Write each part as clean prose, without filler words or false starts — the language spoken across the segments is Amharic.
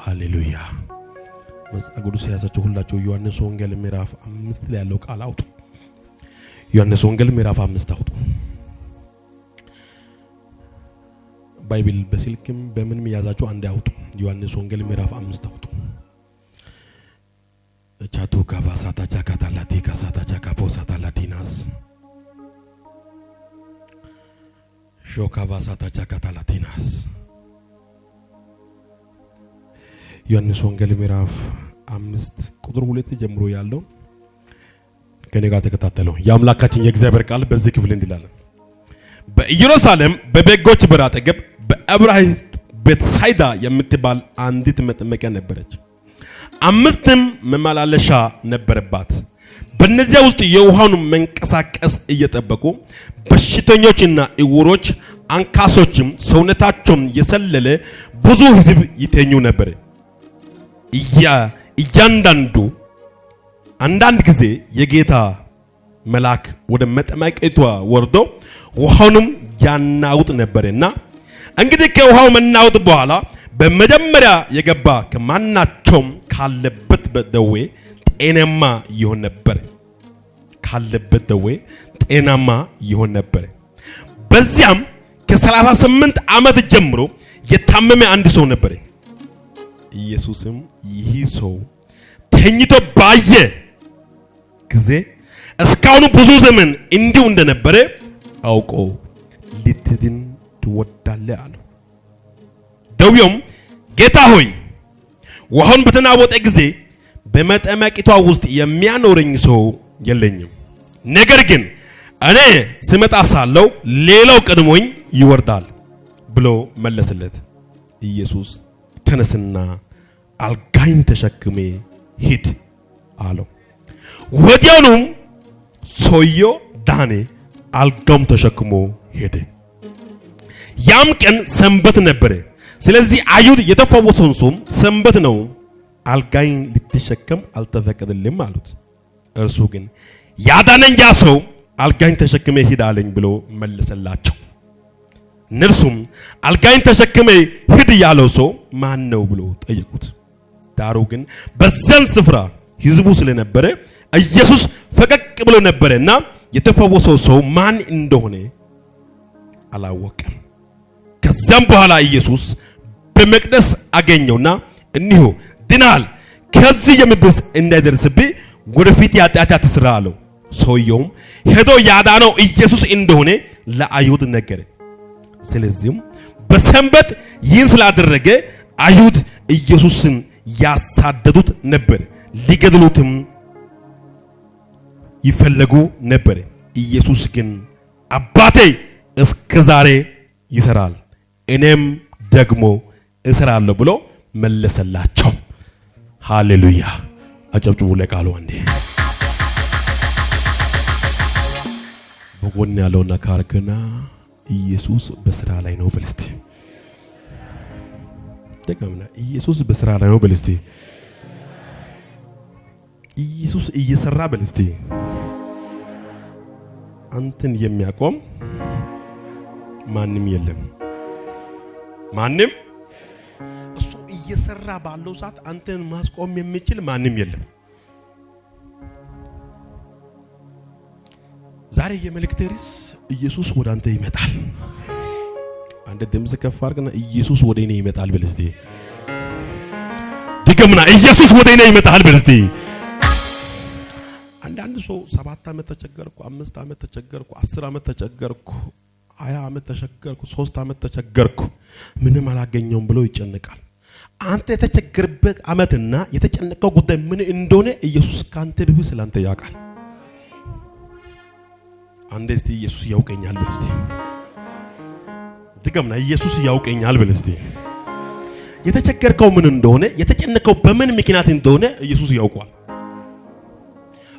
ሃሌሉያ መጽሐፍ ቅዱስ ያዛችሁ ሁላችሁ ዮሐንስ ወንጌል ምዕራፍ 5 ላይ ያለው ቃል አውጡ። ዮሐንስ ወንጌል ምዕራፍ 5 አውጡ። ባይብል በስልክም በምንም ያዛችሁ አንድ አውጡ። ዮሐንስ ወንጌል ምዕራፍ 5 አውጡ። ቻቱ ካባሳታ ቻካታላቲ ካሳታ ቻካፖሳታ ላቲናስ ሾካባሳታ ቻካታላቲናስ ዮሐንስ ወንጌል ምዕራፍ 5 ቁጥር 2 ጀምሮ ያለው ከኔ ጋር ተከታተሉ። የአምላካችን የእግዚአብሔር ቃል በዚህ ክፍል እንዲላል በኢየሩሳሌም በበጎች በር አጠገብ በዕብራይስጥ ቤተሳይዳ የምትባል አንዲት መጥመቂያ ነበረች። 5 መመላለሻ ነበረባት። በእነዚያ ውስጥ የውሃውን መንቀሳቀስ እየጠበቁ በሽተኞችና ዕውሮች አንካሶችም ሰውነታቸውም የሰለለ ብዙ ሕዝብ ይተኙ ነበር። እያንዳንዱ አንዳንድ ጊዜ የጌታ መልአክ ወደ መጥመቂያይቱ ወርዶ ውሃውንም ያናውጥ ነበርና እንግዲህ ከውሃው መናወጥ በኋላ በመጀመሪያ የገባ ከማናቸውም ካለበት ደዌ ጤናማ ይሆን ነበር። ካለበት ደዌ ጤናማ ይሆን ነበር። በዚያም ከ38 ዓመት ጀምሮ የታመመ አንድ ሰው ነበር። ኢየሱስም ይህ ሰው ተኝቶ ባየ ጊዜ እስካሁን ብዙ ዘመን እንዲሁ እንደነበረ አውቆ ልትድን ትወዳለህ አለው። ደዌውም ጌታ ሆይ ውሃውን በተናወጠ ጊዜ በመጥመቂቷ ውስጥ የሚያኖረኝ ሰው የለኝም፣ ነገር ግን እኔ ስመጣ ሳለሁ ሌላው ቀድሞኝ ይወርዳል ብሎ መለሰለት። ኢየሱስ ተነስና አልጋይን ተሸክሜ ሂድ አለው። ወዲያውኑም ሰውየው ዳነ፣ አልጋውም ተሸክሞ ሄደ። ያም ቀን ሰንበት ነበረ። ስለዚህ አይሁድ የተፈወሰውን ሰው ሰንበት ነው፣ አልጋይን ልትሸከም አልተፈቀደልም አሉት። እርሱ ግን ያዳነኝ ያ ሰው አልጋይን ተሸክሜ ሂድ አለኝ ብሎ መለሰላቸው። እነርሱም አልጋይን ተሸክሜ ሂድ ያለው ሰው ማን ነው ብሎ ጠየቁት። ዳሩ ግን በዚያን ስፍራ ሕዝቡ ስለነበረ ኢየሱስ ፈቀቅ ብሎ ነበርና የተፈወሰው ሰው ማን እንደሆነ አላወቀም። ከዚያም በኋላ ኢየሱስ በመቅደስ አገኘውና እንሆ ድናል፣ ከዚህ የሚብስ እንዳይደርስብህ ወደፊት ኃጢአት አትስራ አለው። ሰውየውም ሄዶ ያዳነው ኢየሱስ እንደሆነ ለአይሁድ ነገረ። ስለዚህም በሰንበት ይህን ስላደረገ አይሁድ ኢየሱስን ያሳደዱት ነበር፣ ሊገድሉትም ይፈልጉ ነበር። ኢየሱስ ግን አባቴ እስከ ዛሬ ይሰራል፣ እኔም ደግሞ እሰራለሁ ብሎ መለሰላቸው። ሃሌሉያ! አጨብጭቡ ለቃሉ አንዴ። በጎን ያለውና ካርክና ኢየሱስ በስራ ላይ ነው በልስቲ። ተቀምና ኢየሱስ በስራ ላይ ነው በልስቲ። ኢየሱስ እየሰራ በልስቲ። አንተን የሚያቆም ማንም የለም። ማንም እሱ እየሰራ ባለው ሰዓት አንተን ማስቆም የሚችል ማንም የለም። ዛሬ የመልእክቴ ርዕስ ኢየሱስ ወደ አንተ ይመጣል። አንተ ድምጽ ከፍ አድርግና ኢየሱስ ወደ እኔ ይመጣል በል እስቲ። ድገምና ኢየሱስ ወደ እኔ ይመጣል በል እስቲ። አንዳንድ ሰው 7 ዓመት ተቸገርኩ፣ 5 ዓመት ተቸገርኩ፣ 10 ዓመት ተቸገርኩ፣ 20 ዓመት ተቸገርኩ፣ 3 ዓመት ተቸገርኩ ምንም አላገኘውም ብሎ ይጨነቃል። አንተ የተቸገርበት ዓመትና የተጨነቀው ጉዳይ ምን እንደሆነ ኢየሱስ ካንተ ቢብስ ስላንተ ያውቃል። አንዴ እስቲ ኢየሱስ ያውቀኛል በል እስቲ። ድገምና ኢየሱስ ያውቀኛል በል እስቲ። የተቸገርከው ምን እንደሆነ የተጨነቀው በምን ምክንያት እንደሆነ ኢየሱስ ያውቃል።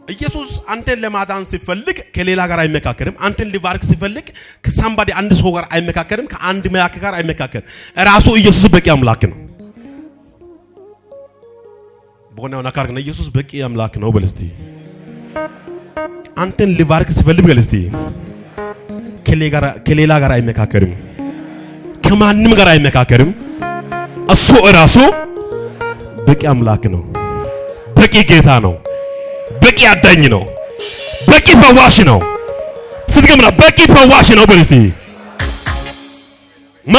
ኢየሱስ አንተን ለማዳን ሲፈልግ ከሌላ ጋር አይመካከርም። አንተን ሊባርክ ሲፈልግ ከሳምባዲ አንድ ሰው ጋር አይመካከርም፣ ከአንድ መልአክ ጋር አይመካከርም። ራሱ ኢየሱስ በቂ አምላክ ነው። በሆነው ናካርግና ኢየሱስ በቂ አምላክ ነው በል እስቲ። አንተን ሊባርክ ሲፈልግ በል እስቲ ከሌላ ጋር አይመካከርም፣ ከማንም ጋር አይመካከርም። እሱ ራሱ በቂ አምላክ ነው። በቂ ጌታ ነው። በቂ አዳኝ ነው። በቂ ፈዋሽ ነው። ስትገምና በቂ ፈዋሽ ነው። በልስቲ ማ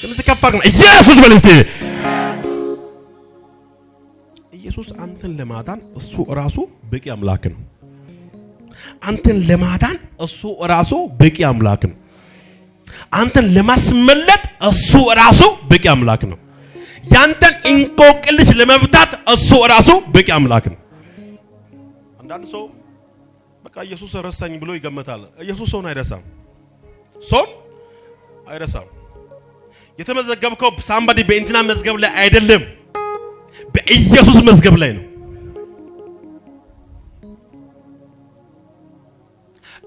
ለምን ከፋክ ነው? ኢየሱስ በልስቲ ኢየሱስ አንተን ለማዳን እሱ ራሱ በቂ አምላክ ነው። አንተን ለማዳን እሱ ራሱ በቂ አምላክ ነው። አንተን ለማስመለጥ እሱ ራሱ በቂ አምላክ ነው። ያንተን እንቆቅልሽ ለመፍታት እሱ ራሱ በቂ አምላክ ነው። አንዳንድ ሰው በቃ ኢየሱስ ረሳኝ ብሎ ይገመታል። ኢየሱስ ሰውን አይረሳም። ሰው አይረሳም። የተመዘገብከው ሳምባዲ በእንትና መዝገብ ላይ አይደለም፣ በኢየሱስ መዝገብ ላይ ነው።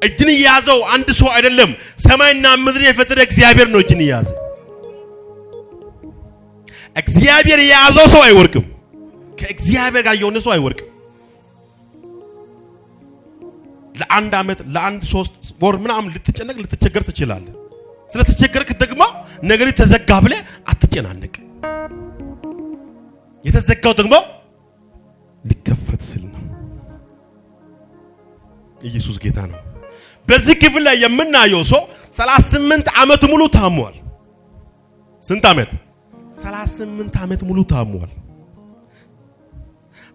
እጅን ያዘው አንድ ሰው አይደለም፣ ሰማይና ምድር የፈጠረ እግዚአብሔር ነው እጅን ያዘ። እግዚአብሔር የያዘው ሰው አይወርቅም። ከእግዚአብሔር ጋር የሆነ ሰው አይወርቅም። ለአንድ አመት ለአንድ 3 ወር ምናምን ልትጨነቅ ልትቸገር ትችላለህ። ስለተቸገርክ ደግሞ ነገር ተዘጋ ብለህ አትጨናነቅ። የተዘጋው ደግሞ ሊከፈት ሲል ነው። ኢየሱስ ጌታ ነው። በዚህ ክፍል ላይ የምናየው ሰው 38 አመት ሙሉ ታሟል። ስንት አመት? 38 አመት ሙሉ ታሟል።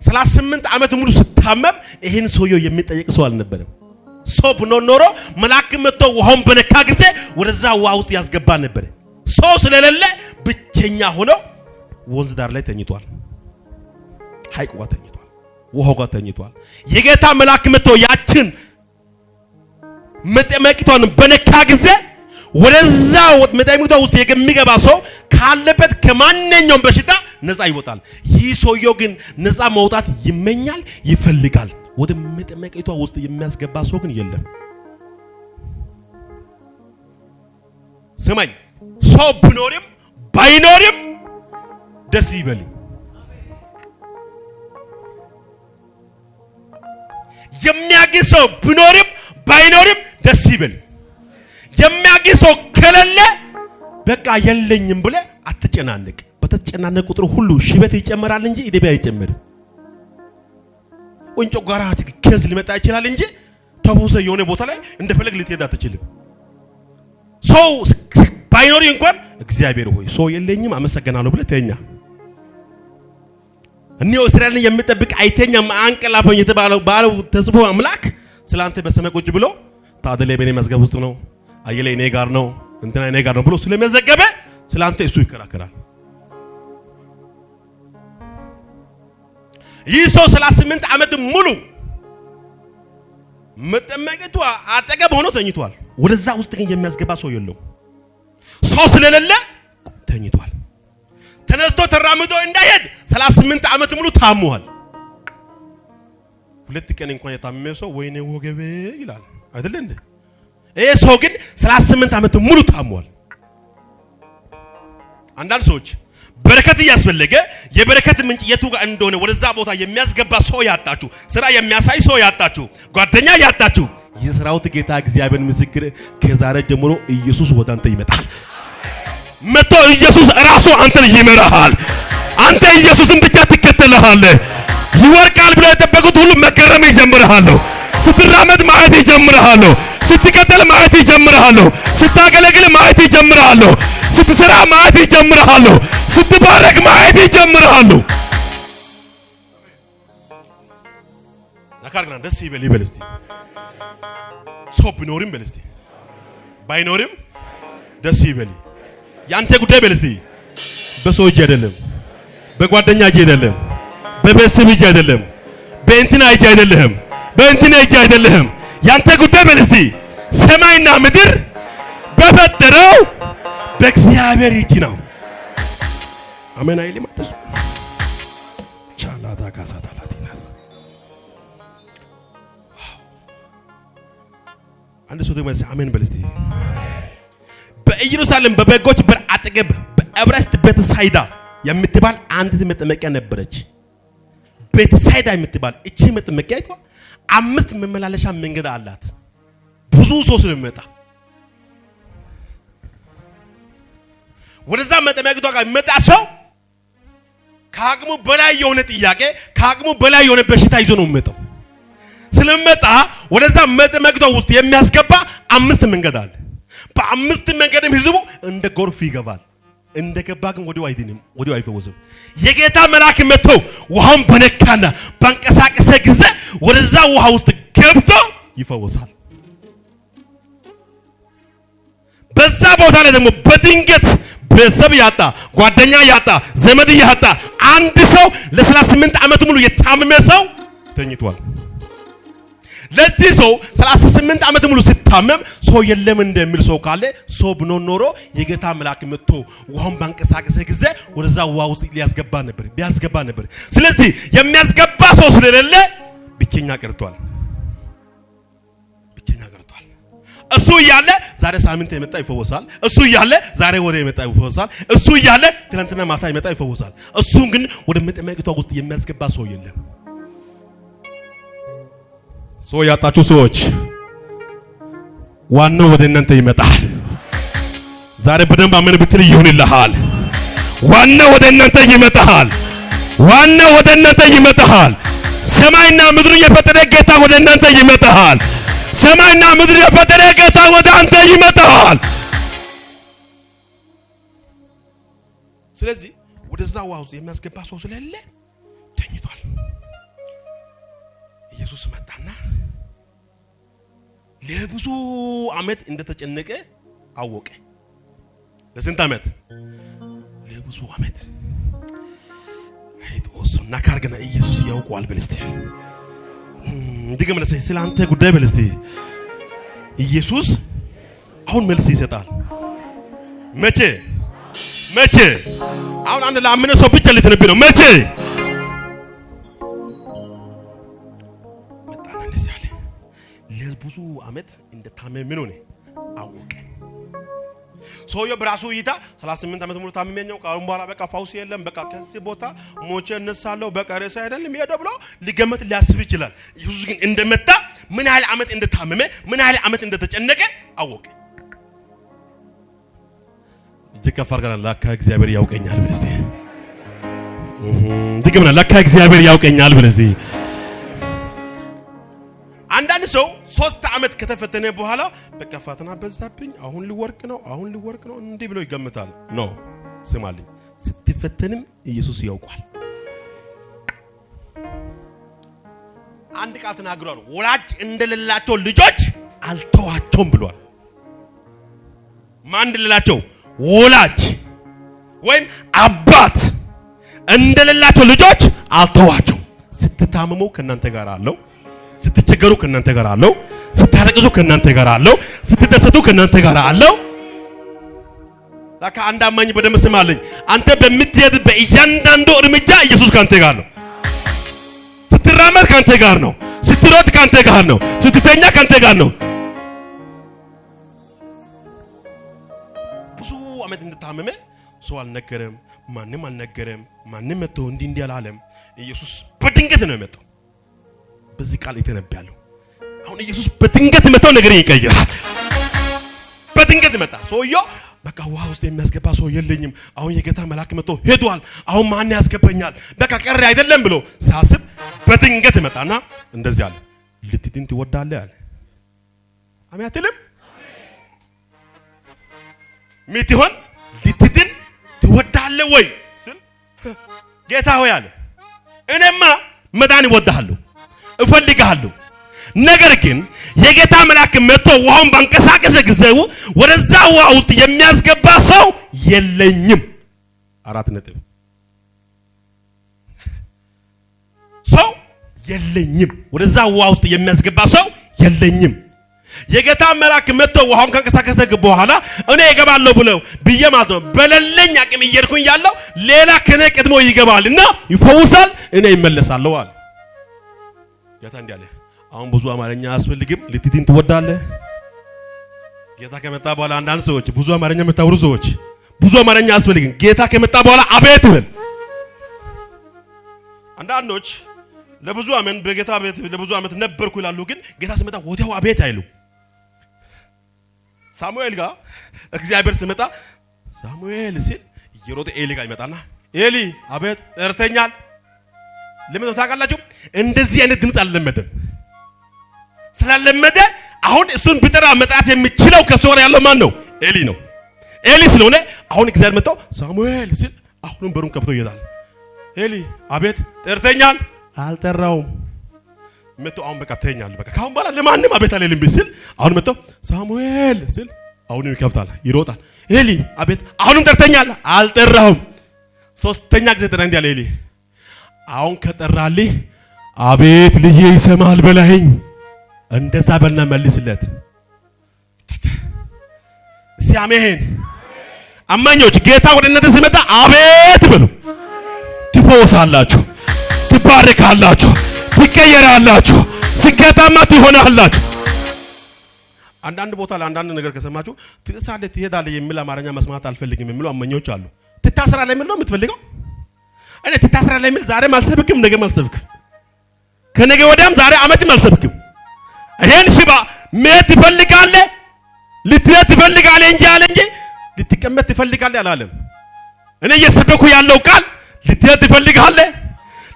38 አመት ሙሉ ስታመም ይሄን ሰውየው የሚጠይቅ ሰው አልነበረም። ሰው ብኖር ኖሮ መልአክ መጥቶ ውሃውን በነካ ጊዜ ወደዛ ውሃ ውስጥ ያስገባ ነበር። ሰው ስለሌለ ብቸኛ ሆኖ ወንዝ ዳር ላይ ተኝቷል። ሐይቅ ጋር ተኝቷል። ውሃው ጋር ተኝቷል። የጌታ መልአክ መጥቶ ያችን መጠመቂቷን በነካ ጊዜ ወደዛ መጠመቂቷ ውስጥ የሚገባ ሰው ካለበት ከማንኛውም በሽታ ነፃ ይወጣል። ይህ ሰውየው ግን ነፃ መውጣት ይመኛል፣ ይፈልጋል። ወደ መጠመቂቷ ውስጥ የሚያስገባ ሰው ግን የለም። ስማኝ፣ ሰው ቢኖርም ባይኖርም ደስ ይበል። የሚያግዝ ሰው ቢኖርም ባይኖርም ደስ ይበል። የሚያግዝ ሰው ከሌለ በቃ የለኝም ብለህ አትጨናነቅ። በተጨናነቅ ቁጥር ሁሉ ሽበት ይጨመራል እንጂ እድሜ አይጨምርም። ወንጮ ጋራት ከዝ ሊመጣ ይችላል እንጂ ተቦሰ የሆነ ቦታ ላይ እንደፈለግ ልትሄድ አትችልም። ሰው ባይኖር እንኳን እግዚአብሔር ሆይ ሰው የለኝም አመሰግናለሁ ብለህ ተኛ። እኒው እስራኤልን የሚጠብቅ አይተኛም አንቀላፋኝ የተባለው ባለው ተጽፎ አምላክ ስላንተ በሰማይ ቁጭ ብሎ ታደለ በኔ መዝገብ ውስጥ ነው፣ አየለ እኔ ጋር ነው፣ እንትና እኔ ጋር ነው ብሎ ስለመዘገበ ስላንተ እሱ ይከራከራል። ይህ ሰው 38 አመት ሙሉ መጠመቂቷ አጠገብ ሆኖ ተኝቷል። ወደዛ ውስጥ ግን የሚያስገባ ሰው የለው። ሰው ስለሌለ ተኝቷል። ተነስቶ ተራምዶ እንዳይሄድ 38 አመት ሙሉ ታሟል። ሁለት ቀን እንኳን የታመመ ሰው ወይኔ ወገቤ ይላል አይደል እንዴ? ይሄ ሰው ግን 38 አመት ሙሉ ታሟል። አንዳንድ ሰዎች በረከት ያስፈልገ የበረከት ምንጭ የቱ ጋር እንደሆነ ወደዛ ቦታ የሚያስገባ ሰው ያጣችሁ፣ ስራ የሚያሳይ ሰው ያጣችሁ፣ ጓደኛ ያጣችሁ፣ የሥራውት ጌታ እግዚአብሔር ምስክር ከዛሬ ጀምሮ ኢየሱስ ወደ አንተ ይመጣል። መጥቶ ኢየሱስ ራሱ አንተን ይመራሃል። አንተ ኢየሱስን ብቻ ትከተላለህ። ይወርቃል ብለህ የጠበቁት ሁሉ መገረም ይጀምራሉ። ስትራመድ ማየት ይጀምራሉ። ስትከተል ማየት ይጀምራሉ። ስታገለግል ማየት ይጀምራሉ። ስትሰራ ማየት ይጀምራሉ። ስትባረክ ማየት ይጀምራሉ። ነካርግና ደስ ይበል ይበል እስቲ። ሰው ቢኖርም በል እስቲ፣ ባይኖርም ደስ ይበል። ያንተ ጉዳይ በል እስቲ። በሰው እጅ አይደለም፣ በጓደኛ እጅ አይደለም፣ በቤተሰብ እጅ አይደለም፣ በእንትና እጅ አይደለም፣ በእንትና እጅ አይደለም። ያንተ ጉዳይ በል እስቲ ሰማይና ምድር በፈጠረው በእግዚአብሔር እጅ ነው። አሜን አይልም አደሱ ቻላታ ካሳታላቲናስ አንድ ሰው ደግሞ አሜን በል እስቲ። በኢየሩሳሌም በበጎች በር አጠገብ በዕብራይስጥ ቤተሳይዳ የምትባል አንዲት መጠመቂያ ነበረች። ቤተሳይዳ የምትባል እቺ መጠመቂያ 5 መመላለሻ መንገድ አላት። ብዙ ሰው ስለሚመጣ ወደዛ መጠመቂያው ጋር የሚመጣ ሰው ከአቅሙ በላይ የሆነ ጥያቄ ከአቅሙ በላይ የሆነ በሽታ ይዞ ነው የሚመጣው። ስለመጣ ወደዛ መጥመቅቶ ውስጥ የሚያስገባ 5 መንገድ አለ። በ5 መንገድም ህዝቡ እንደ ጎርፍ ይገባል። እንደገባ ግን ወዲያው አይድንም፣ ወዲያው አይፈወስም። የጌታ መልአክ መጥቶ ውሃውን በነካና ባንቀሳቀሰ ጊዜ ወደዛ ውሃ ውስጥ ገብቶ ይፈወሳል። በዛ ቦታ ላይ ደግሞ በድንገት ቤተሰብ ያጣ ጓደኛ ያጣ ዘመድ ያጣ አንድ ሰው ለ38 ዓመት ሙሉ የታመመ ሰው ተኝቷል። ለዚህ ሰው 38 ዓመት ሙሉ ሲታመም ሰው የለም እንደሚል ሰው ካለ ሰው ብኖር ኖሮ የጌታ መልአክ መጥቶ ውሃውን ባንቀሳቀሰ ጊዜ ወደዛ ውሃ ውስጥ ቢያስገባ ነበር። ስለዚህ የሚያስገባ ሰው ስለሌለ ብቸኛ ቀርቷል። እሱ እያለ ዛሬ ሳምንት የመጣ ይፈወሳል። እሱ እያለ ዛሬ ወደ የመጣ ይፈወሳል። እሱ እያለ ትናንትና ማታ የመጣ ይፈወሳል። እሱ ግን ወደ መጠመቂቷ ውስጥ የሚያስገባ ሰው የለም። ሰው ያጣችሁ ሰዎች ዋናው ወደ እናንተ ይመጣል። ዛሬ በደንብ አመን ብትል ይሆንልሃል። ዋናው ወደ እናንተ ይመጣል። ዋናው ወደ እናንተ ይመጣል። ሰማይና ምድር የፈጠረ ጌታ ወደ እናንተ ይመጣል። ሰማይና ምድር የፈጠረ ጌታ ወደ አንተ ይመጣል። ስለዚህ ወደዛ ውሃ ውስጥ የሚያስገባ ሰው ስለሌለ ተኝቷል። ኢየሱስ መጣና ለብዙ ዓመት እንደተጨነቀ አወቀ። ለስንት ዓመት? ለብዙ ዓመት። አይጦስና ካርገና ኢየሱስ ያውቀዋል በልስቲ እንዲገመለ ስላንተ ጉዳይ በልስቲ ኢየሱስ አሁን መልስ ይሰጣል። መቼ? አሁን አንድ ለአመነ ሰው ብቻ ልትነብይ ነው። መቼ? መጣና እንደዚህ አለ። ለብዙ ዓመት እንደታመመ ነው አወቀ። ሰውየው በራሱ እይታ 38 ዓመት ሙሉ ታመመኛው ካሁን በኋላ በቃ ፈውስ የለም፣ በቃ ከዚህ ቦታ ሞቼ እነሳለሁ፣ በቃ ሬሳ አይደለም ይሄ ብሎ ሊገመት ሊያስብ ይችላል። ኢየሱስ ግን እንደመጣ ምን ያህል ዓመት እንደታመመ ምን ያህል ዓመት እንደተጨነቀ አወቀ። ከፈር ጋር ለካ እግዚአብሔር ያውቀኛል ብለስቲ ድግምና ለካ እግዚአብሔር ያውቀኛል ብለስቲ አንዳንድ ሰው 3 ዓመት ከተፈተነ በኋላ በቃ ፈተና በዛብኝ አሁን ሊወርቅ ነው እንዴ ብሎ ይገምታል። ኖ ስማልኝ፣ ስትፈተንም ኢየሱስ ያውቃል። አንድ ቃል ተናግሯል። ወላጅ እንደሌላቸው ልጆች አልተዋቸውም ብሏል። ማን እንደሌላቸው? ወላጅ ወይም አባት እንደሌላቸው ልጆች አልተዋቸው። ስትታመሙ ከናንተ ጋር አለው፣ ስትቸገሩ ከናንተ ጋር አለው፣ ስታለቅሱ ከናንተ ጋር አለው፣ ስትደሰቱ ከናንተ ጋር አለው። ለካ አንድ አማኝ በደም ስማልኝ፣ አንተ በምትሄድ በእያንዳንዱ እርምጃ ኢየሱስ ካንተ ጋር ነው። ስትራመድ ካንተ ጋር ነው፣ ስትሮጥ ካንተ ጋር ነው፣ ስትተኛ ካንተ ጋር ነው። ብዙ ዓመት እንደታመመ ሰው አልነገረም፣ ማንም አልነገረም። ማንም መጥቶ እንዲህ አላለም። ኢየሱስ በድንገት ነው የመጣው። በዚህ ቃል የተነበያለው አሁን ኢየሱስ በድንገት መጣው፣ ነገር ይቀይራል። በድንገት መጣ። ሰውየው በቃ ውሃ ውስጥ የሚያስገባ ሰው የለኝም፣ አሁን የጌታ መልአክ መጥቶ ሄዷል፣ አሁን ማን ያስገባኛል፣ በቃ ቀረ አይደለም ብሎ ሳስብ በድንገት መጣና እንደዚህ አለ፣ ልትድን ትወዳለህ አለ። አሜን አትልም? ምትሆን ልትድን ትወዳለህ ወይ ስል ጌታ ሆይ አለ፣ እኔማ መዳን እወዳለሁ፣ እፈልጋለሁ። ነገር ግን የጌታ መልአክ መጥቶ ውሃውን ባንቀሳቀሰ ጊዜ ወደዛ ውሃ ውስጥ የሚያስገባ ሰው የለኝም። 4 ነጥብ። ሰው የለኝም፣ ወደዛ ውሃ ውስጥ የሚያስገባ ሰው የለኝም። የጌታ መልአክ መጥቶ ውሃውን ካንቀሳቀሰ በኋላ እኔ እገባለሁ ብዬ ማለት ነው በሌለኝ አቅም እየሄድኩኝ ያለው ሌላ ከኔ ቀድሞ ይገባልና ይፈውሳል፣ እኔ ይመለሳለሁ አለ ጌታ። እንዲህ አለ፣ አሁን ብዙ አማርኛ አያስፈልግም፣ ልትድን ትወዳለህ? ጌታ ከመጣ በኋላ አንዳንድ ሰዎች ብዙ አማርኛ የምታወሩ ሰዎች ብዙ አማርኛ አያስፈልግም፣ ጌታ ከመጣ በኋላ አቤት በል። አንዳንዶች ለብዙ አመን በጌታ ቤት ለብዙ አመት ነበርኩ ይላሉ፣ ግን ጌታ ሲመጣ ወዲያው አቤት አይሉ። ሳሙኤል ጋር እግዚአብሔር ሲመጣ ሳሙኤል ሲል እየሮጠ ኤሊ ጋር ይመጣና ኤሊ አቤት ጠርተኛል። ለምን ታውቃላችሁ? እንደዚህ አይነት ድምጽ አልለመደም። ስላልለመደ አሁን እሱን ቢጠራ መጥራት የሚችለው ከሱ ጋር ያለው ማን ነው? ኤሊ ነው። ኤሊ ስለሆነ አሁን እግዚአብሔር መጥቶ ሳሙኤል ሲል አሁንም በሩን ከፍቶ ይሄዳል። ኤሊ አቤት ጠርተኛል። አልጠራውም። መጥቶ አሁን በቃ ተኛል። በቃ ካሁን በኋላ ለማንም አቤት አልልም ሲል አሁን መጥቶ ሳሙኤል ሲል አሁንም ይከፍታል፣ ይሮጣል። ኤሊ አቤት አሁንም ጠርተኛል። አልጠራውም። ሶስተኛ ጊዜ ጠራኝ ያለ ኤሊ አሁን ከጠራልኝ አቤት ልዬ ይሰማል በላኝ። እንደዛ በልና መልስለት። ሲያሜን አማኞች ጌታ ወደ እናንተ ሲመጣ አቤት በሉ። ትፈወሳላችሁ፣ ትባረካላችሁ፣ ትቀየራላችሁ፣ ስኬታማ ትሆናላችሁ። አንዳንድ ቦታ ለአንዳንድ ነገር ከሰማችሁ ትሳለህ ትሄዳለህ የሚል አማርኛ መስማት አልፈልግም የሚሉ አማኞች አሉ። ትታስራለህ የሚል ነው የምትፈልገው? እኔ ትታስራለህ የሚል ዛሬም አልሰብክም፣ ነገም አልሰብክም፣ ከነገ ወዲያም ዛሬ አመትም አልሰብክም። ይሄን ሽባ መሄድ ትፈልጋለህ፣ ልትሄድ ትፈልጋለህ እንጂ አለ እንጂ ልትቀመጥ ትፈልጋለህ አላለም። እኔ እየሰበኩ ያለው ቃል ልትሄድ ትፈልጋለህ፣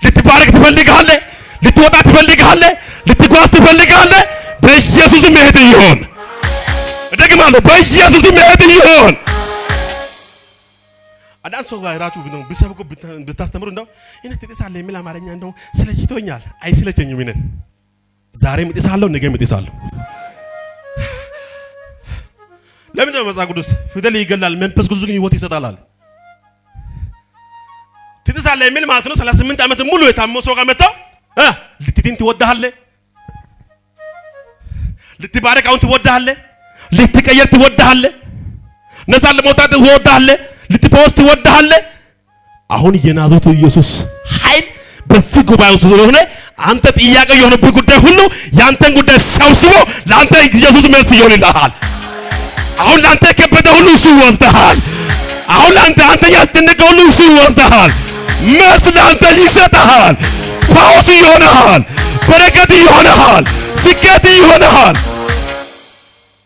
ልትባረክ ትፈልጋለህ፣ ልትወጣ ትፈልጋለህ፣ ልትጓዝ ትፈልጋለህ። በኢየሱስ መሄድ ይሁን። ደግማለሁ፣ በኢየሱስ መሄድ ይሁን። አንዳንድ ሰው ጋራችሁ ቢሰብኩ ብታስተምሩ እንደው እኔ ትጥሳለህ የሚል አማርኛ እንደው ስለጅቶኛል። አይስለቸኝም። እኔ ዛሬም እጥሳለሁ፣ ነገም እጥሳለሁ። ለምን ነው መጽሐፍ ቅዱስ ፊደል ይገላል መንፈስ ቅዱስ ግን ሕይወት ይሰጣል አለ። ትጥሳለህ የሚል ማለት ነው 38 ዓመት ሙሉ የታመመ ሰው ጋር መጣው ልትድን ትወዳለህ፣ ልትባረክ አሁን ትወዳለህ፣ ልትቀየር ትወዳለህ፣ ነፃ ለመውጣት ትወዳለህ፣ ልትፈወስ ትወዳለህ። አሁን የናዝሬቱ ኢየሱስ ኃይል በዚህ ጉባኤ ውስጥ ስለሆነ አንተ ጥያቄ የሆነብህ ጉዳይ ሁሉ ያንተን ጉዳይ ሰብስቦ ለአንተ ኢየሱስ መልስ ይሆንልሃል። አሁን ለአንተ የከበደ ሁሉ እሱ ይወስድሃል። አሁን ለአንተ ያስጨነቀ ሁሉ እሱ ይወስድሃል። መልስ ለአንተ ይሰጥሃል። ፈውስ ይሆንሃል፣ በረከት ይሆንሃል፣ ስኬት ይሆንሃል።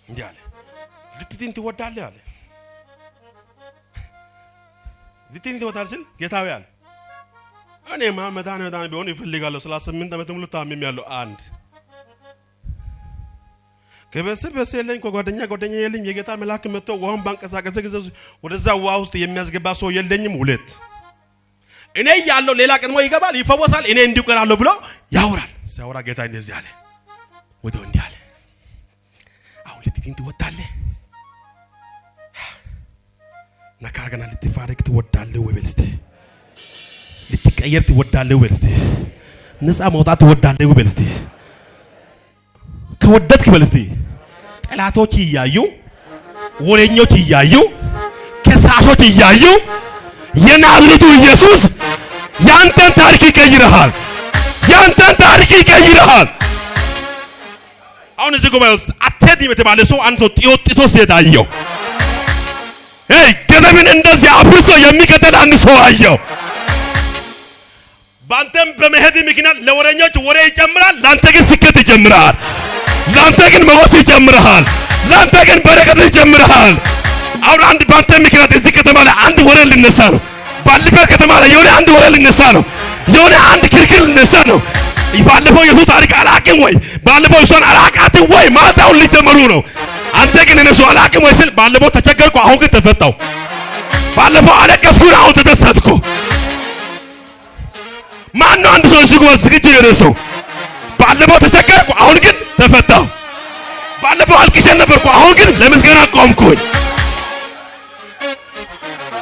እንዲህ አለ። ልትድን ትወዳለህ አለ። ልትድን ትወዳለህ ሲል ጌታዬ አለ እኔማ መዳን ቢሆን ይፈልጋለሁ። 38 ዓመት ሙሉ ታምሜያለሁ። አንድ ከቤተሰብ የለኝ፣ ከጓደኛ የለኝ። የጌታ መልአክ መጥቶ ውሃውን ባንቀሳቀሰ ጊዜ ወደዛ ውሃ ውስጥ የሚያስገባ ሰው የለኝም። ሁለት እኔ ያለው ሌላ ቀድሞ ይገባል፣ ይፈወሳል፣ እኔ እንዲቀራለሁ ብሎ ያወራል። ሲያወራ ጌታ እንደዚህ አለ፣ ወዲያው እንዲህ አለ፣ አሁን ልትድን ትወዳለህ? ነካርገና ልትፋረክ ትወዳለህ ወይ በል እስቲ። ልትቀየር ትወዳለህ ወይ በል እስቲ። ነፃ መውጣት ትወዳለህ ወይ በል እስቲ። ከወደድክ በል እስቲ። ጠላቶች እያዩ፣ ወሬኞች እያዩ፣ ከሳሾች እያዩ የናዝሬቱ ኢየሱስ ያንተን ታሪክ ይቀይራል። ያንተን ታሪክ ይቀይራል። አሁን እዚህ ጉባኤ ውስጥ አትሄድም የተባለ ሰው አንድ ሰው ጢሶ ሲሄድ አየሁ። ገደብን እንደዚህ አፍርሶ የሚቀጥል አንድ ሰው አየሁ። ባንተም በመሄድ ምክንያት ለወሬኞች ወሬ ይጨምራል፣ ላንተ ግን ስኬት ይጨምራል። ላንተ ግን መወስ ይጨምራል። ላንተ ግን በረከት ይጨምራል። አሁን አንድ ባንተ ምክንያት እዚህ ከተማ ላይ አንድ ወሬ ሊነሳ ነው። ባለፈው ከተማ ላይ የሆነ አንድ ወሬ ሊነሳ ነው። የሆነ አንድ ክርክር ሊነሳ ነው። ባለፈው የሱ ታሪክ አላቅም ወይ ባለፈው እሷን አላቃትም ወይ ማታውን ሊጀመሩ ነው። አንተ ግን እነሱ አላቅም ወይ ስል ባለፈው ተቸገርኩ፣ አሁን ግን ተፈታው። ባለፈው አለቀስኩ፣ አሁን ተደሰትኩ። ማን ነው አንድ ሰው እዚህ ጉባኤ ዝግጁ የሆነ ሰው? ባለፈው ተቸገርኩ፣ አሁን ግን ተፈታው። ባለፈው አልቅሼ ነበርኩ፣ አሁን ግን ለምስጋና ቆምኩኝ።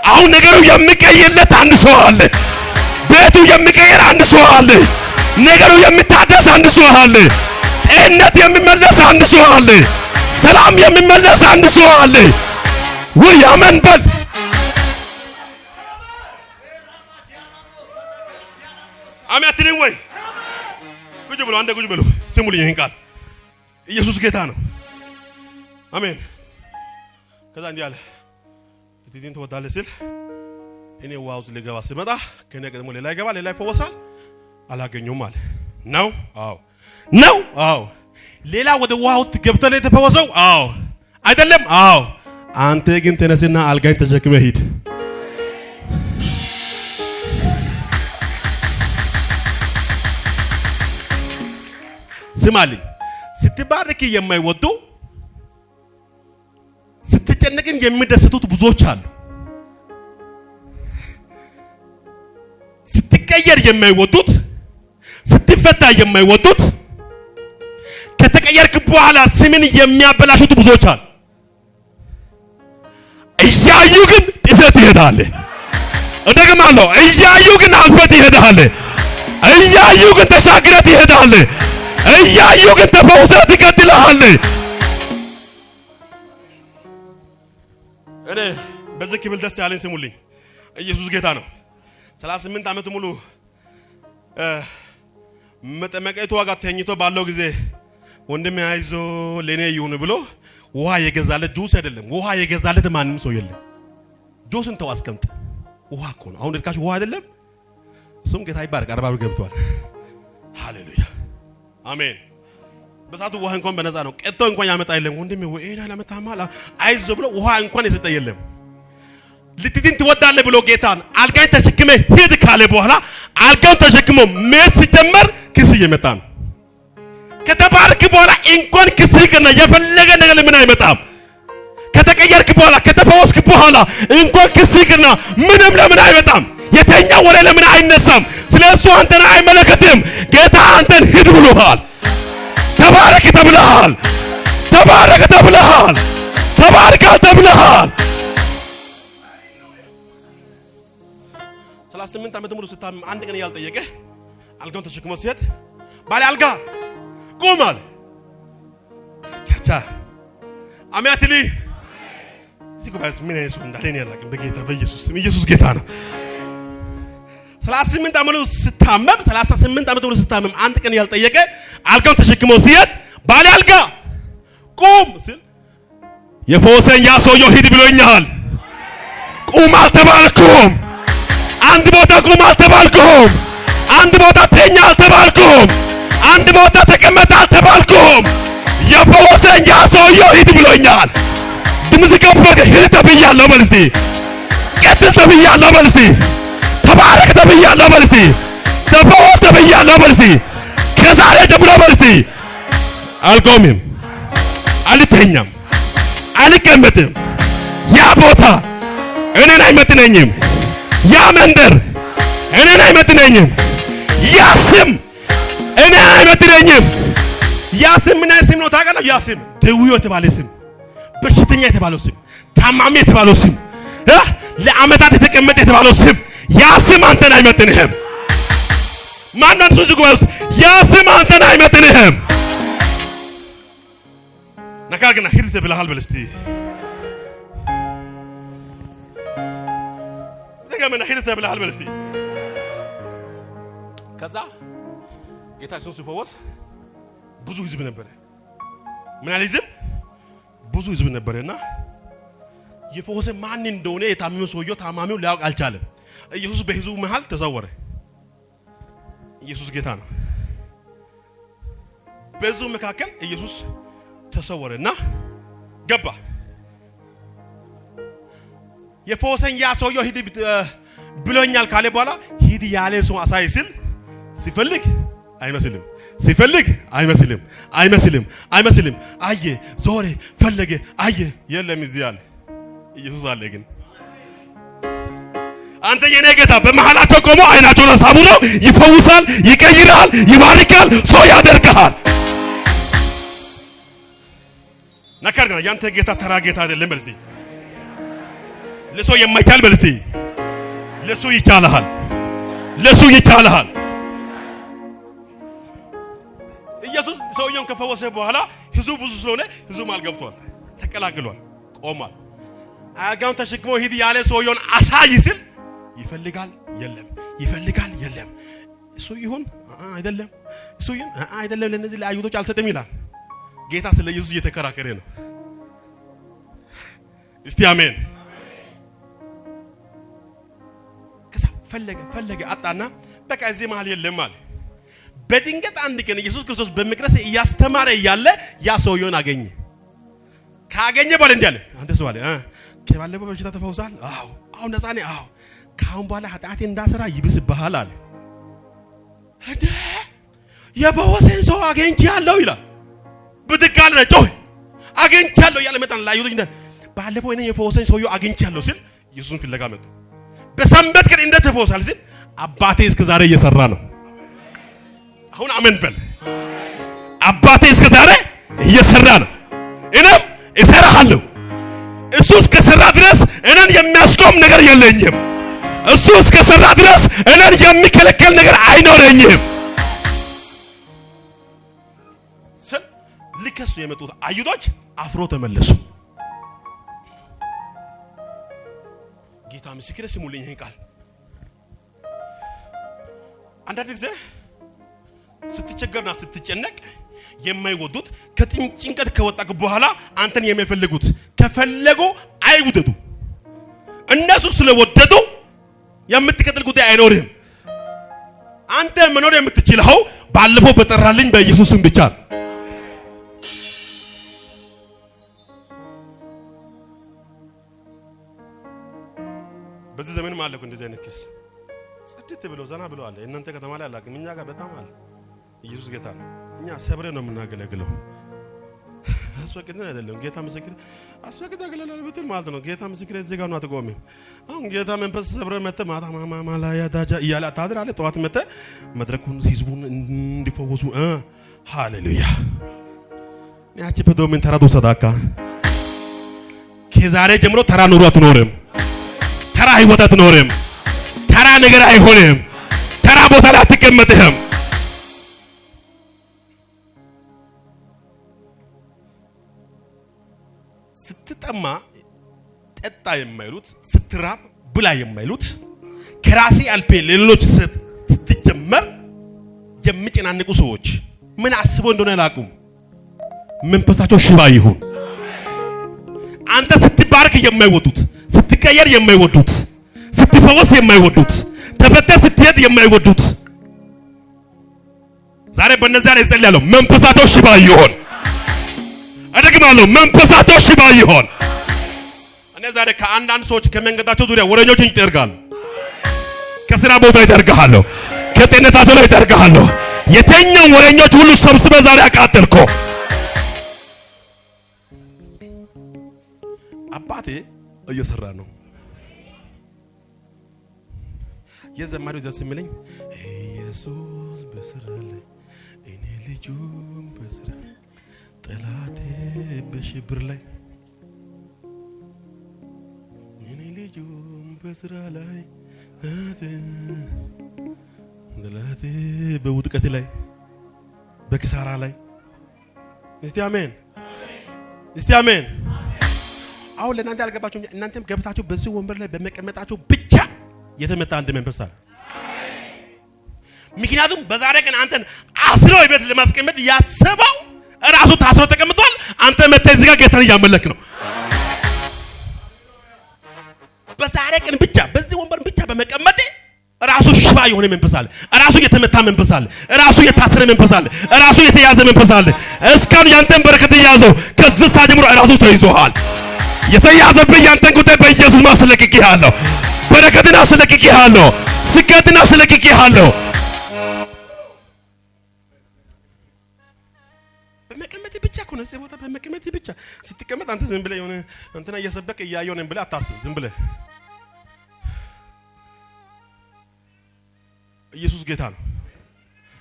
አሁን ነገሩ የሚቀየርለት አንድ ሰው አለ። ቤቱ የሚቀየር አንድ ሰው አለ። ነገሩ የሚታደስ አንድ ሰው አለ። ጤንነት የሚመለስ አንድ ሰው አለ። ሰላም የሚመለስ አንድ ሰው አለ። ወይ አሜን በል። አሜን አትልም ወይ? ቁጭ ብሎ አንዴ ቁጭ ብሎ ስሙልኝ ይሄን ቃል። ኢየሱስ ጌታ ነው። አሜን። ከዛ እንዲህ አለ ልትድን ትወዳለህ ሲል እኔ ውሃ ውስጥ ልገባ ስመጣ ከኔ ቀድሞ ሌላ ይገባል፣ ሌላ ይፈወሳል። አላገኘውም አለ ነው። አዎ ነው። አዎ ሌላ ወደ ውሃ ውስጥ ገብተህ ነው የተፈወሰው? አዎ አይደለም? አዎ። አንተ ግን ተነስና አልጋኝ ተሸክመህ ሂድ። ስማልኝ ስትባረክ የማይወዱ ስትጨነቅን የሚደሰቱት ብዙዎች አሉ ስትቀየር የማይወዱት ስትፈታ የማይወዱት ከተቀየርክ በኋላ ስምን የሚያበላሹት ብዙዎች አሉ እያዩ ግን ጥሰት ይሄዳል እንደገማለሁ እያዩ ግን አልፈት ይሄዳል እያዩ ግን ተሻግረት ይሄዳል እያዩ ግን ተፈውሰት ይቀጥላል እኔ በዚህ ክብል ደስ ያለኝ ስሙልኝ ኢየሱስ ጌታ ነው 38 ዓመት ሙሉ መጠመቀይቱ ዋጋ ተኝቶ ባለው ጊዜ ወንድሜ አይዞ ለኔ ይሁን ብሎ ውሃ የገዛለት ጁስ አይደለም ውሃ የገዛለት ማንንም ሰው የለም ጁስን ተው አስቀምጥ ውሃ እኮ ነው አሁን ልካሽ ውሃ አይደለም እሱም ጌታ ይባርክ 40 ብር ገብቷል ሃሌሉያ አሜን በዛቱ ውሃ እንኳን በነፃ ነው ቀጥቶ እንኳን ያመጣ የለም ወንድሜ ወይና ለመታማላ አይዞ ብሎ ውሃ እንኳን የሰጠ የለም ልትድን ትወዳለህ ብሎ ጌታን አልጋን ተሸክመ ሂድ ካለ በኋላ አልጋን ተሸክሞ መስ ጀመር ክስ እየመጣ ነው ከተባረክ በኋላ እንኳን ክስ ይቅርና የፈለገ ነገር ለምን አይመጣም ከተቀየርክ በኋላ ከተፈወስክ በኋላ እንኳን ክስ ይቅርና ምንም ለምን አይመጣም የተኛ ወሬ ለምን አይነሳም ስለሱ አንተን አይመለከትም ጌታ አንተን ሂድ ብሎሃል ተባረክ ተብለሃል ተባረክ ተብለሃል ተባረክ ተብለሃል 38 ዓመት ሙሉ ስታም አንድ ቀን ያልጠየቀ አልጋውን ተሸክሞ ሲሄድ ባለ አልጋ ቆማል ቻቻ አሜያትሊ ሲጎባስ ምን አይነሱ እንዳለኝ ያላቀም በጌታ በኢየሱስ ስም ኢየሱስ ጌታ ነው 38 ዓመት ሙሉ ስታመም 38 ዓመት ሙሉ ስታመም አንድ ቀን ያልጠየቀ አልጋውን ተሸክሞ ሲሄድ ባለ አልጋ ቆም ሲል የፈወሰኝ ያ ሰውየው ሂድ ብሎኛል ቁም አልተባልኩም አንድ ቦታ ቁም አልተባልኩም አንድ ቦታ ተኛ አልተባልኩም አንድ ቦታ ተቀመጥ አልተባልኩም የፈወሰኝ ያ ሰውየው ሂድ ብሎኛል ድምጽ ከፍ ሂድ ተብያለሁ በል እስቲ ቀጥል ተብያለሁ በል እስቲ ተባረክ ተብያለሁ በል እስቲ ተፈወስ ተብያለሁ በል እስቲ ከዛሬ ጀምሮ በል እስቲ አልቆምም አልተኛም አልቀመጥም ያ ቦታ እኔን አይመጥነኝም ያ መንደር እኔን አይመጥነኝም ያ ስም እኔን አይመጥነኝም ያ ስም ምን ስም ነው ታውቃለህ ያ ስም ደውዮ የተባለ ስም በሽተኛ የተባለው ስም ታማሚ የተባለው ስም ለአመታት የተቀመጠ የተባለው ስም ያ ስም አንተን አይመጥንህም ማን ነው እሱ ጉባኤ ያ ስም አንተን አይመጥንህም ነካግና ሂድ ተብለሃል በል እስቲ ደጋመና ሂድ ተብለሃል በል እስቲ ከዛ ጌታ ኢየሱስ ሲፈወስ ብዙ ህዝብ ነበር ምን አለ ህዝብ ብዙ ህዝብ ነበርና የፈወሰ ማን እንደሆነ የታመመው ሰውየው ታማሚው ሊያውቅ አልቻለም ኢየሱስ በህዝቡ መሃል ተዛወረ ኢየሱስ ጌታ ነው በህዝቡ መካከል ኢየሱስ ተሰወረና ገባ የፈወሰኝ ያ ሰውየው ሂድ ብሎኛል ካለ በኋላ ሂድ ያለ ሰው አሳይ ሲል ሲፈልግ አይመስልም ሲፈልግ አይመስልም አየ ዞሬ ፈለገ አየ የለም እዚህ አለ ኢየሱስ አለ ግን አንተ የኔ ጌታ በመሃላቸው ቆሞ አይናቸውን አሳቡሮ ይፈውሳል ይቀይራል ይባርካል ሰው ያደርጋል ነካርና ያንተ ጌታ ተራ ጌታ አይደለም በልስቲ ለሰው የማይቻል በልስቲ ለሱ ይቻላል ኢየሱስ ሰውየውን ከፈወሰ በኋላ ህዝቡ ብዙ ስለሆነ ህዝቡ ማልገብቷል ተቀላቅሏል ቆሟል አልጋውን ተሸክሞ ሂድ ያለ ሰውየውን አሳይ ሲል ይፈልጋል የለም እሱ ይሁን አይደለም እሱ ይሁን አይደለም ለነዚህ ለአይሁዶች አልሰጠም ይላል ጌታ ስለ ኢየሱስ እየተከራከረ ነው እስቲ አሜን ከዛ ፈለገ አጣና በቃ እዚህ መሃል የለም አለ በድንገት አንድ ቀን ኢየሱስ ክርስቶስ በመቅደስ እያስተማረ እያለ ያ ሰውየውን አገኘ ካገኘ በል እንዴ አለ አንተ ሰው አለ ከባለፈው በሽታ ተፈውሳል አዎ አሁን ነፃ ነኝ አዎ ካሁን በኋላ ኃጢአቴ እንዳሰራ ይብስብሃል አለ እንዴ የፈወሰኝ ሰው አግኝቻለሁ ይላል። ብትቃል ነው ጮህ አግኝቻለሁ ያለ መጣን ላዩት እንደ ባለፈው እኔ የፈወሰኝ ሰውዬው አግኝቻለሁ ሲል ኢየሱስን ፍለጋ መጡ። በሰንበት ቀን እንዴት ተፈወሳል ሲል አባቴ እስከ ዛሬ እየሰራ ነው። አሁን አሜን በል። አባቴ እስከ ዛሬ እየሰራ ነው፣ እኔም እሰራለሁ። እሱ እስከ ሰራ ድረስ እኔን የሚያስቆም ነገር የለኝም። እሱ እስከ ሰራ ድረስ እኔን የሚከለከል ነገር አይኖረኝም። ሊከሱ የመጡት አይሁዶች አፍሮ ተመለሱ። ጌታ ምስክሬ ስሙልኝ ይሄን ቃል አንዳንድ ጊዜ ስትቸገርና ስትጨነቅ የማይወዱት ከጭንቀት ከወጣክ በኋላ አንተን የሚፈልጉት ከፈለጉ አይውደዱ። እነሱ ስለወደዱ የምትቀጥል ጉዳይ አይኖርም። አንተ መኖር የምትችለው ባለፈው በጠራልኝ በኢየሱስ ስም ብቻ ነው። በዚህ ዘመን ማለኩ እንደዚህ አይነት ክስ ጽድት ብለው ዘና ብለው አለ። እናንተ ከተማ ላይ አላውቅም፣ እኛ ጋር በጣም አለ። ኢየሱስ ጌታ ነው። እኛ ሰብረ ነው የምናገለግለው፣ አስፈቅደን አይደለም። ጌታ ምስክር አስፈቅደ አገለላል ብትል ማለት ነው። ጌታ ምስክር እዚህ ጋር ነው አትቆምም። አሁን ጌታ መንፈስ ሰብረ መተ ማታ ማማ ላይ ያዳጃ እያለ ታድራለ። ጠዋት መተ መድረኩን ህዝቡን እንዲፈወሱ ሃሌሉያ ያቺ በዶሜን ተራዶ ሰዳካ ከዛሬ ጀምሮ ተራ ኑሮ አትኖርም። ተራ ህይወት አትኖርም። ተራ ነገር አይሆንም። ተራ ቦታ ላይ አትቀመጥም። ስትጠማ ጠጣ የማይሉት፣ ስትራብ ብላ የማይሉት፣ ከራሲ አልፔ ሌሎች ስትጀመር የሚጨናንቁ ሰዎች ምን አስበው እንደሆነ አላውቅም። መንፈሳቸው ሽባ ይሁን። አንተ ስትባርክ የማይወዱት፣ ስትቀየር የማይወዱት፣ ስትፈወስ የማይወዱት፣ ተፈተህ ስትሄድ የማይወዱት ዛሬ በእነዚያ ላይ ጸልያለሁ። መንፈሳቸው ሽባ ይሁን። አደግማለሁ። መንፈሳቸው ሽባ ይሁን። እኔ ዛሬ ከአንዳንድ ሰዎች ከመንገዳቸው ዙሪያ ወረኞችን ይጠርጋሉ። ከስራ ቦታ ይጠርጋሉ። ከጤንነታቸው ላይ ይጠርጋሉ። የተኛው ወረኞች ሁሉ ሰብስበ ዛሬ አቃጠልኮ። አባቴ እየሰራ ነው። የዘማሪው ደስ የሚለኝ ኢየሱስ በስራ ላይ እኔ ልጁም በስራ ጠላቴ በሽብር ላይ እኔ ልጁም በስራ ላይ ጠላቴ በውድቀት ላይ በክሳራ ላይ እስቲ አሜን፣ እስቲ አሜን። አሁን ለእናንተ ያልገባችሁ እናንተም ገብታችሁ በዚህ ወንበር ላይ በመቀመጣችሁ ብቻ የተመታ አንድ መንፈስ አለ። ምክንያቱም በዛሬ ቀን አንተን አስሮ ቤት ለማስቀመጥ ያሰበው ራሱ ታስሮ ተቀምጧል። አንተ መተህ እዚህ ጋር ጌታን እያመለክ ነው። በዛሬ ቀን ብቻ በዚህ ወንበር ብቻ በመቀመጥ ራሱ ሽባ የሆነ መንፈስ አለ። ራሱ የተመታ መንፈስ አለ። ራሱ የታሰረ መንፈስ አለ። ራሱ የተያዘ መንፈስ አለ። እስካሁን ያንተን በረከት ይያዘው ከዚህ ሰዓት ጀምሮ ራሱ ተይዞሃል። የተያዘብህ ያንተን ጉዳይ በኢየሱስ ማስለቅቄሃለሁ። በረከትን አስለቅቄሃለሁ። ስኬትን አስለቅቄሃለሁ። በመቀመጥ ብቻ እኮ ነው። እዚህ ቦታ በመቀመጥ ብቻ ስትቀመጥ አንተ ዝም ብለህ የሆነ እንትና እየሰበከ እያየሁ ነኝ ብለህ አታስብ። ዝም ብለህ ኢየሱስ ጌታ ነው።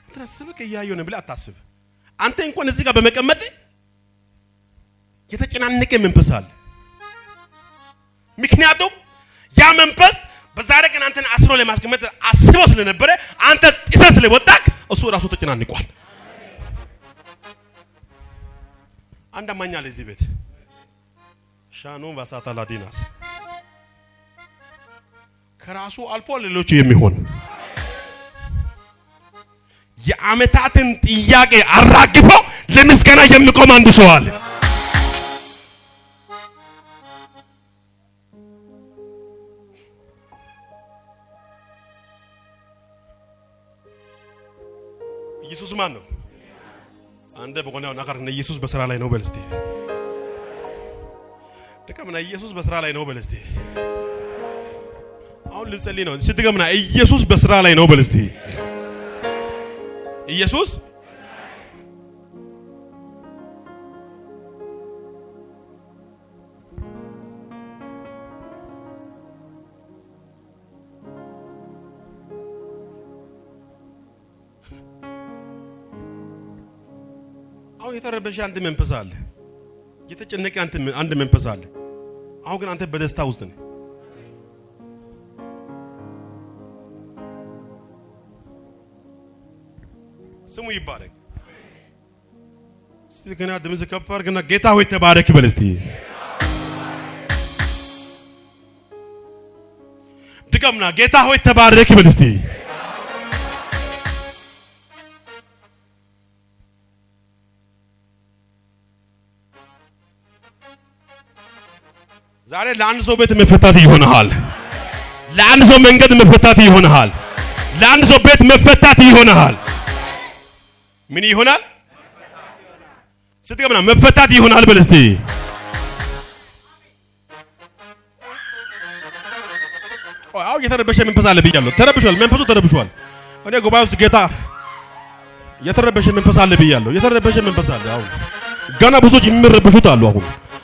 እንትና ሰበከ እያየሁ ነኝ ብለህ አታስብ። አንተ እንኳን እዚህ ጋር በመቀመጥ የተጨናነቀ መንፈስ አለ። ምክንያቱም ያ መንፈስ በዛሬ ቀን አንተን አስሮ ለማስቀመጥ አስቦ ስለነበረ አንተ ጥሰህ ስለወጣክ እሱ ራሱ ተጨናንቋል። አንድ አማኝ አለ እዚህ ቤት ሻኖ ባሳታ ላዲናስ ከራሱ አልፎ ሌሎች የሚሆን የአመታትን ጥያቄ አራግፎ ለምስጋና የሚቆም አንድ ሰው አለ። ኢየሱስ ማን ነው? አንደ በቆናው ነገር ነው። ኢየሱስ በስራ ላይ ነው በልስቲ ደከምና ኢየሱስ በስራ ላይ ነው በልስቲ አሁን ልጸልይ ነው። ስትገምና ኢየሱስ በስራ ላይ ነው በልስቲ ኢየሱስ የተረበሽ አንድ መንፈስ አለ የተጨነቀ አንድ መንፈስ አለ አሁን ግን አንተ በደስታ ውስጥ ነህ ስሙ ይባረክ ስለገና ድምጽ ከፍ አድርግና ጌታ ሆይ ተባረክ በል እስቲ ድገምና ጌታ ሆይ ተባረክ በል እስቲ ዛሬ ለአንድ ሰው ቤት መፈታት ይሆናል ለአንድ ሰው መንገድ መፈታት ይሆናል ለአንድ ሰው ቤት መፈታት ይሆናል ምን ይሆናል ስትገምና መፈታት ይሆናል በል እስቲ አው የተረበሸ መንፈስ አለ ብያለሁ ተረብሿል መንፈሱ ተረብሿል እኔ ጉባኤ ውስጥ ጌታ የተረበሸ መንፈስ አለ ብያለሁ የተረበሸ መንፈስ አለ አሁን ገና ብዙዎች የሚረብሹት አሉ አሁን